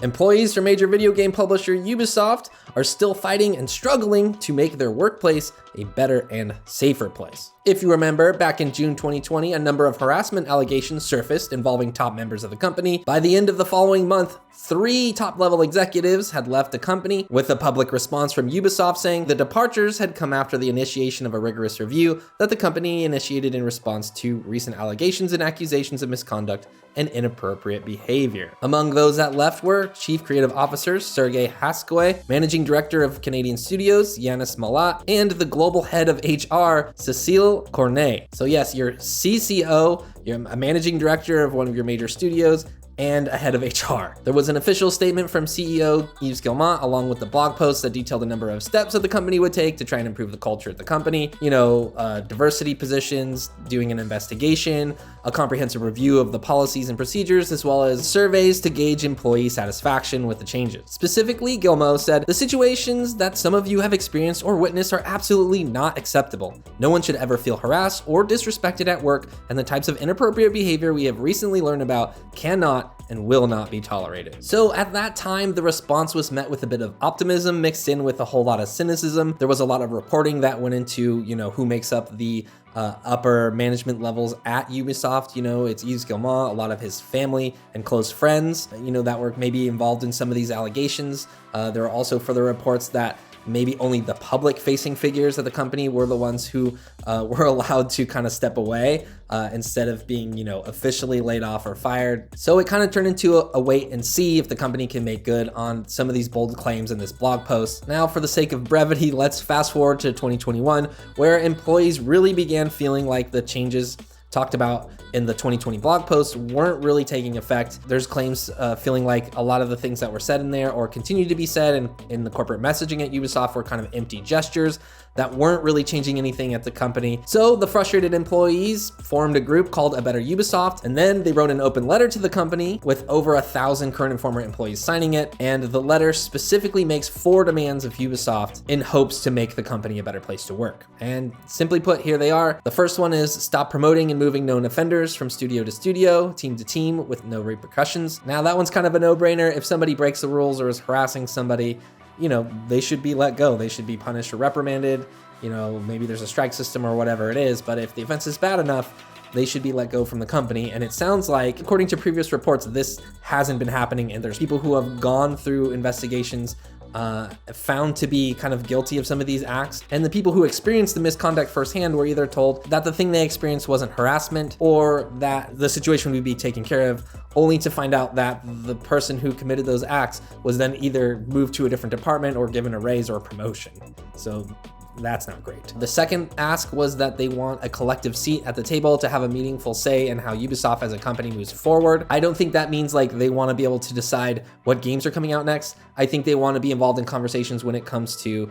Employees from major video game publisher Ubisoft are still fighting and struggling to make their workplace a better and safer place. If you remember, back in June 2020, a number of harassment allegations surfaced involving top members of the company. By the end of the following month, 3 top-level executives had left the company, with a public response from Ubisoft saying the departures had come after the initiation of a rigorous review that the company initiated in response to recent allegations and accusations of misconduct and inappropriate behavior. Among those that left were Chief Creative Officer Sergey Haskoy, Managing Director of Canadian Studios Yanis Malat, and the Global Head of HR Cecile Cornet. So yes, your CCO, you're a Managing Director of one of your major studios, and a head of HR. There was an official statement from CEO Yves Guillemot, along with the blog post that detailed a number of steps that the company would take to try and improve the culture at the company. Diversity positions, doing an investigation, a comprehensive review of the policies and procedures, as well as surveys to gauge employee satisfaction with the changes. Specifically, Guillemot said, "The situations that some of you have experienced or witnessed are absolutely not acceptable. No one should ever feel harassed or disrespected at work, and the types of inappropriate behavior we have recently learned about cannot and will not be tolerated." So at that time, the response was met with a bit of optimism mixed in with a whole lot of cynicism. There was a lot of reporting that went into, who makes up the upper management levels at Ubisoft. It's Yves Guillemot, a lot of his family and close friends, that were maybe involved in some of these allegations. There are also further reports that maybe only the public-facing figures of the company were the ones who were allowed to kind of step away instead of being, officially laid off or fired. So it kind of turned into a wait and see if the company can make good on some of these bold claims in this blog post. Now, for the sake of brevity, let's fast forward to 2021, where employees really began feeling like the changes talked about in the 2020 blog post weren't really taking effect. There's claims feeling like a lot of the things that were said in there or continue to be said in the corporate messaging at Ubisoft were kind of empty gestures that weren't really changing anything at the company. So the frustrated employees formed a group called A Better Ubisoft, and then they wrote an open letter to the company with over 1,000 current and former employees signing it. And the letter specifically makes 4 demands of Ubisoft in hopes to make the company a better place to work. And simply put, here they are. The first one is stop promoting and moving known offenders from studio to studio, team to team with no repercussions. Now that one's kind of a no-brainer. If somebody breaks the rules or is harassing somebody, they should be let go. They should be punished or reprimanded. Maybe there's a strike system or whatever it is, but if the offense is bad enough, they should be let go from the company. And it sounds like, according to previous reports, this hasn't been happening, and there's people who have gone through investigations found to be kind of guilty of some of these acts. And the people who experienced the misconduct firsthand were either told that the thing they experienced wasn't harassment or that the situation would be taken care of, only to find out that the person who committed those acts was then either moved to a different department or given a raise or a promotion. So that's not great. The second ask was that they want a collective seat at the table to have a meaningful say in how Ubisoft as a company moves forward. I don't think that means like they want to be able to decide what games are coming out next. I think they want to be involved in conversations when it comes to,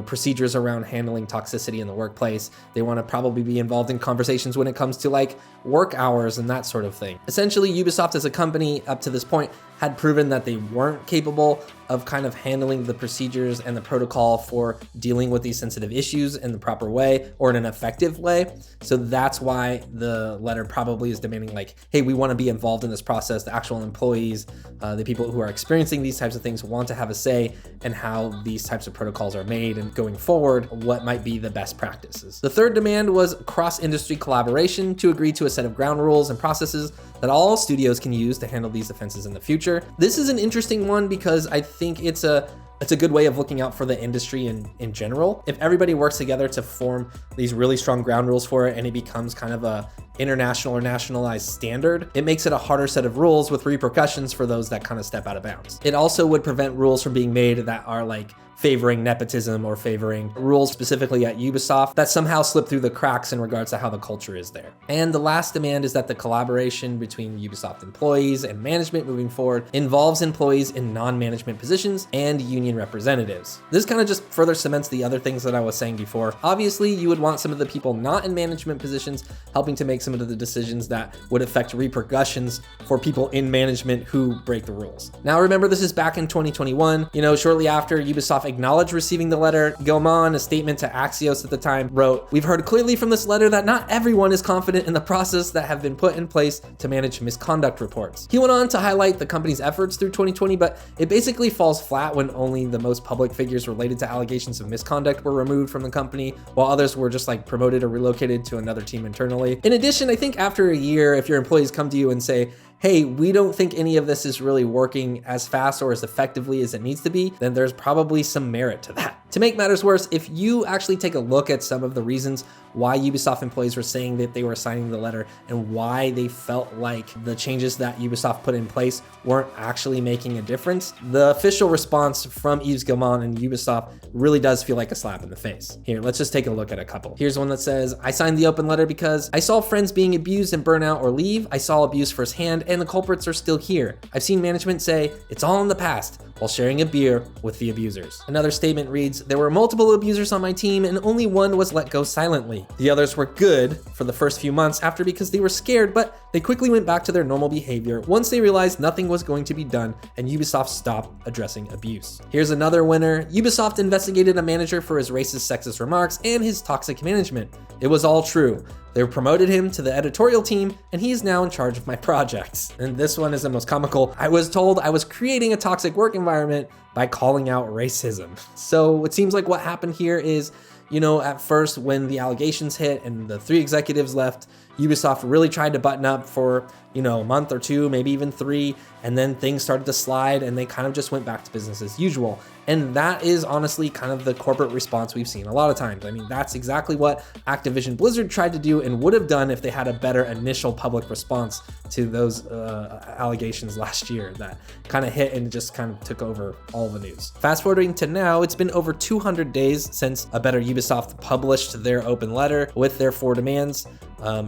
procedures around handling toxicity in the workplace. They want to probably be involved in conversations when it comes to like work hours and that sort of thing. Essentially, Ubisoft as a company up to this point had proven that they weren't capable of kind of handling the procedures and the protocol for dealing with these sensitive issues in the proper way or in an effective way. So that's why the letter probably is demanding like, hey, we want to be involved in this process. The actual employees, the people who are experiencing these types of things want to have a say in how these types of protocols are made, and going forward, what might be the best practices. The third demand was cross-industry collaboration to agree to a set of ground rules and processes that all studios can use to handle these offenses in the future. This is an interesting one because I think it's a good way of looking out for the industry in general. If everybody works together to form these really strong ground rules for it and it becomes kind of a international or nationalized standard, it makes it a harder set of rules with repercussions for those that kind of step out of bounds. It also would prevent rules from being made that are like favoring nepotism or favoring rules specifically at Ubisoft that somehow slip through the cracks in regards to how the culture is there. And the last demand is that the collaboration between Ubisoft employees and management moving forward involves employees in non-management positions and union representatives. This kind of just further cements the other things that I was saying before. Obviously, you would want some of the people not in management positions helping to make some some of the decisions that would affect repercussions for people in management who break the rules. Now remember, this is back in 2021. Shortly after Ubisoft acknowledged receiving the letter, Gilman, a statement to Axios at the time, wrote, "We've heard clearly from this letter that not everyone is confident in the process that have been put in place to manage misconduct reports." He went on to highlight the company's efforts through 2020, but it basically falls flat when only the most public figures related to allegations of misconduct were removed from the company, while others were just like promoted or relocated to another team internally. In addition, I think after a year, if your employees come to you and say, "Hey, we don't think any of this is really working as fast or as effectively as it needs to be," then there's probably some merit to that. To make matters worse, if you actually take a look at some of the reasons why Ubisoft employees were saying that they were signing the letter and why they felt like the changes that Ubisoft put in place weren't actually making a difference, the official response from Yves Guillemot and Ubisoft really does feel like a slap in the face. Here, let's just take a look at a couple. Here's one that says, "I signed the open letter because I saw friends being abused and burn out or leave. I saw abuse firsthand and the culprits are still here. I've seen management say it's all in the past while sharing a beer with the abusers." Another statement reads, "There were multiple abusers on my team and only one was let go silently. The others were good for the first few months after because they were scared, but they quickly went back to their normal behavior once they realized nothing was going to be done and Ubisoft stopped addressing abuse." Here's another winner. "Ubisoft investigated a manager for his racist, sexist remarks and his toxic management. It was all true. They promoted him to the editorial team and he is now in charge of my projects." And this one is the most comical. "I was told I was creating a toxic work environment by calling out racism." So it seems like what happened here is, at first when the allegations hit and the 3 executives left, Ubisoft really tried to button up for, a month or 2, maybe even 3, and then things started to slide and they kind of just went back to business as usual. And that is honestly kind of the corporate response we've seen a lot of times. I mean, that's exactly what Activision Blizzard tried to do and would have done if they had a better initial public response to those allegations last year that kind of hit and just kind of took over all the news. Fast forwarding to now, it's been over 200 days since a Better Ubisoft published their open letter with their 4 demands.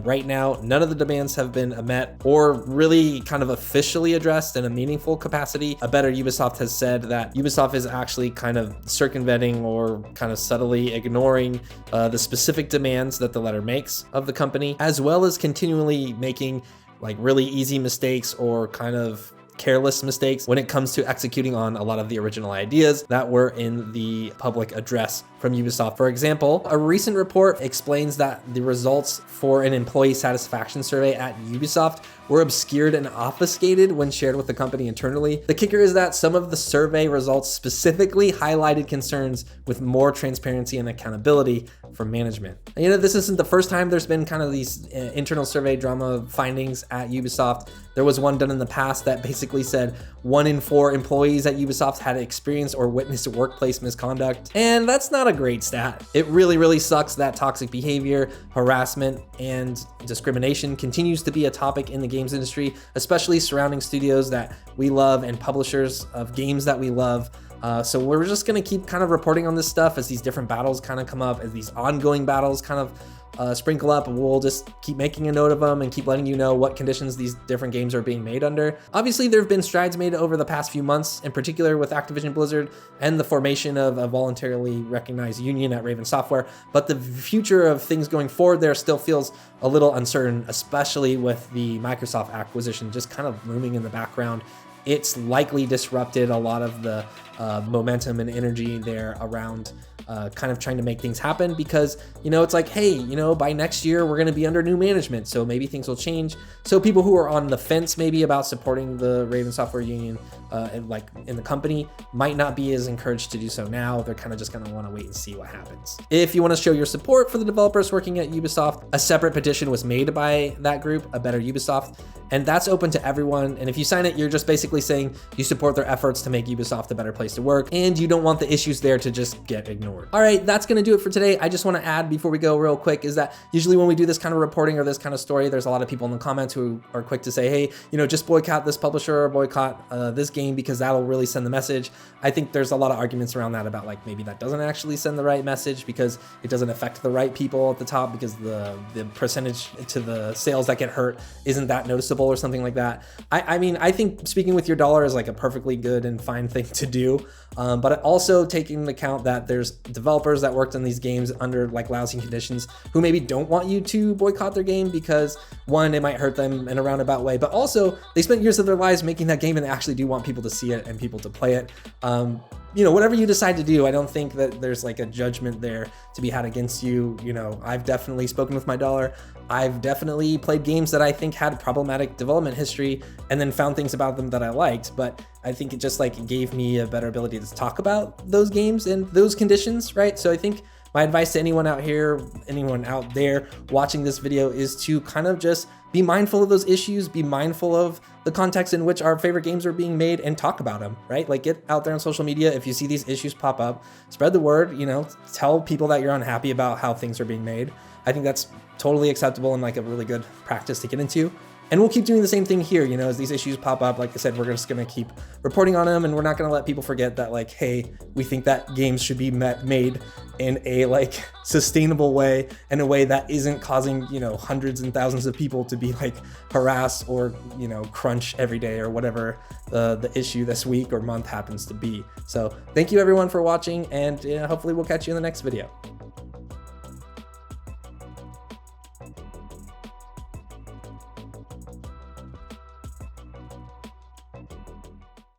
Right now, none of the demands have been met or really kind of officially addressed in a meaningful capacity. A Better Ubisoft has said that Ubisoft is actually kind of circumventing or kind of subtly ignoring the specific demands that the letter makes of the company, as well as continually making like really easy mistakes or kind of careless mistakes when it comes to executing on a lot of the original ideas that were in the public address from Ubisoft. For example, a recent report explains that the results for an employee satisfaction survey at Ubisoft were obscured and obfuscated when shared with the company internally. The kicker is that some of the survey results specifically highlighted concerns with more transparency and accountability from management. And, this isn't the first time there's been kind of these internal survey drama findings at Ubisoft. There was one done in the past that basically said 1 in 4 employees at Ubisoft had experienced or witnessed workplace misconduct. And that's not a great stat. It really, really sucks that toxic behavior, harassment, and discrimination continues to be a topic in the games industry, especially surrounding studios that we love and publishers of games that we love. So we're just gonna keep kind of reporting on this stuff as these different battles kind of come up, as these ongoing battles kind of sprinkle up. We'll just keep making a note of them and keep letting you know what conditions these different games are being made under. Obviously, there have been strides made over the past few months, in particular with Activision Blizzard and the formation of a voluntarily recognized union at Raven Software, but the future of things going forward there still feels a little uncertain, especially with the Microsoft acquisition just kind of looming in the background. It's likely disrupted a lot of the momentum and energy there around kind of trying to make things happen because, it's like, hey, by next year, we're going to be under new management. So maybe things will change. So people who are on the fence maybe about supporting the Raven Software Union in the company might not be as encouraged to do so now. They're kind of just going to want to wait and see what happens. If you want to show your support for the developers working at Ubisoft, a separate petition was made by that group, A Better Ubisoft, and that's open to everyone. And if you sign it, you're just basically saying you support their efforts to make Ubisoft a better place to work, and you don't want the issues there to just get ignored. All right, that's gonna do it for today. I just wanna add before we go real quick is that usually when we do this kind of reporting or this kind of story, there's a lot of people in the comments who are quick to say, hey, just boycott this publisher or boycott this game because that'll really send the message. I think there's a lot of arguments around that about like maybe that doesn't actually send the right message because it doesn't affect the right people at the top because the percentage to the sales that get hurt isn't that noticeable or something like that. I mean, I think speaking with your dollar is like a perfectly good and fine thing to do. But also taking into account that there's developers that worked on these games under like lousy conditions who maybe don't want you to boycott their game because one, it might hurt them in a roundabout way, but also they spent years of their lives making that game and they actually do want people to see it and people to play it. You know, whatever you decide to do, I don't think that there's like a judgment there to be had against you. You know, I've definitely spoken with my dollar. I've definitely played games that I think had problematic development history and then found things about them that I liked, but I think it just like gave me a better ability to talk about those games and those conditions, right? So I think my advice to anyone out here, anyone out there watching this video is to kind of just be mindful of those issues, be mindful of the context in which our favorite games are being made and talk about them, right? Like get out there on social media. If you see these issues pop up, spread the word, you know, tell people that you're unhappy about how things are being made. I think that's totally acceptable and like a really good practice to get into. And we'll keep doing the same thing here, you know, as these issues pop up. Like I said, we're just gonna keep reporting on them and we're not gonna let people forget that like, hey, we think that games should be made in a like sustainable way, in a way that isn't causing, you know, hundreds and thousands of people to be like harassed or, you know, crunch every day or whatever the issue this week or month happens to be. So thank you everyone for watching, and hopefully we'll catch you in the next video.